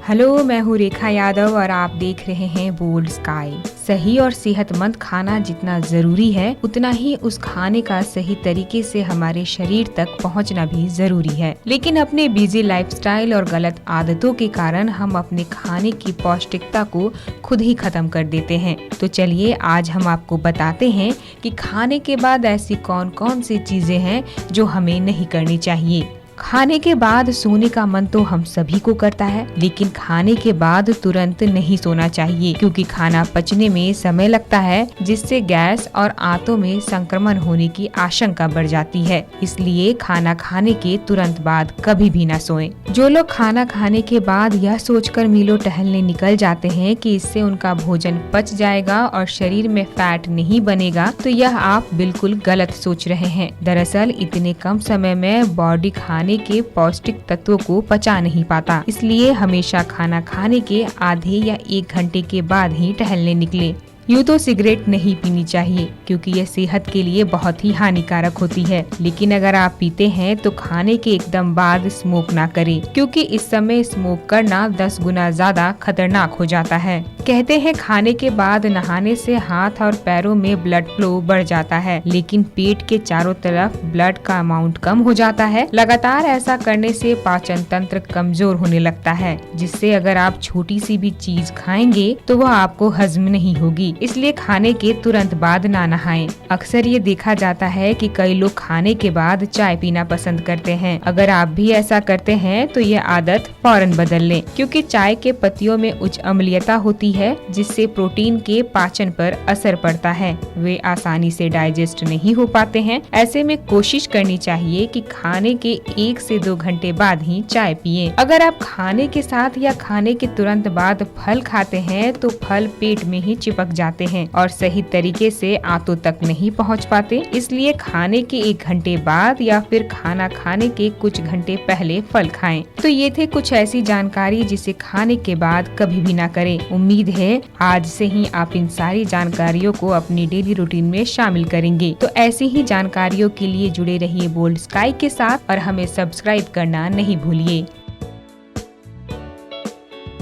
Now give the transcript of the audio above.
Hello, मैं हूँ रेखा यादव और आप देख रहे हैं बोल्ड स्काई। सही और सेहतमंद खाना जितना जरूरी है, उतना ही उस खाने का सही तरीके से हमारे शरीर तक पहुँचना भी जरूरी है। लेकिन अपने बिजी लाइफस्टाइल और गलत आदतों के कारण हम अपने खाने की पौष्टिकता को खुद ही खत्म कर देते हैं। तो चलिए आज हम आपको बताते हैं कि खाने के बाद ऐसी कौन कौन सी चीजें हैं जो हमें नहीं करनी चाहिए। खाने के बाद सोने का मन तो हम सभी को करता है, लेकिन खाने के बाद तुरंत नहीं सोना चाहिए, क्योंकि खाना पचने में समय लगता है, जिससे गैस और आंतों में संक्रमण होने की आशंका बढ़ जाती है। इसलिए खाना खाने के तुरंत बाद कभी भी ना सोएं। जो लोग खाना खाने के बाद यह सोचकर मीलों टहलने निकल जाते हैं कि इससे उनका भोजन पच जाएगा और शरीर में फैट नहीं बनेगा, तो यह आप बिल्कुल गलत सोच रहे हैं। दरअसल इतने कम समय में बॉडी खाने के पौष्टिक तत्वों को पचा नहीं पाता, इसलिए हमेशा खाना खाने के आधे या 1 घंटे के बाद ही टहलने निकले। यूँ तो सिगरेट नहीं पीनी चाहिए, क्योंकि यह सेहत के लिए बहुत ही हानिकारक होती है, लेकिन अगर आप पीते हैं तो खाने के एकदम बाद स्मोक ना करें, क्योंकि इस समय स्मोक करना 10 गुना ज्यादा खतरनाक हो जाता है। कहते हैं खाने के बाद नहाने से हाथ और पैरों में ब्लड फ्लो बढ़ जाता है, लेकिन पेट के चारों तरफ ब्लड का अमाउंट कम हो जाता है। लगातार ऐसा करने से पाचन तंत्र कमजोर होने लगता है, जिससे अगर आप छोटी सी भी चीज खाएंगे तो वह आपको हजम नहीं होगी। इसलिए खाने के तुरंत बाद ना नहाएं। अक्सर ये देखा जाता है कि कई लोग खाने के बाद चाय पीना पसंद करते हैं। अगर आप भी ऐसा करते हैं तो ये आदत फौरन बदल लें, क्योंकि चाय के पत्तियों में उच्च अम्लीयता होती है, जिससे प्रोटीन के पाचन पर असर पड़ता है। वे आसानी से डाइजेस्ट नहीं हो पाते हैं। ऐसे में कोशिश करनी चाहिए कि खाने के 1 से 2 घंटे बाद ही चाय पिएं। अगर आप खाने के साथ या खाने के तुरंत बाद फल खाते हैं तो फल पेट में ही चिपक जाते हैं और सही तरीके से आंतों तक नहीं पहुंच पाते। इसलिए खाने के 1 घंटे बाद या फिर खाना खाने के कुछ घंटे पहले फल खाएं। तो ये थे कुछ ऐसी जानकारी जिसे खाने के बाद कभी भी ना करें। उम्मीद है आज से ही आप इन सारी जानकारियों को अपनी डेली रूटीन में शामिल करेंगे। तो ऐसी ही जानकारियों के लिए जुड़े रहिए बोल्ड स्काई के साथ और हमें सब्सक्राइब करना नहीं भूलिए।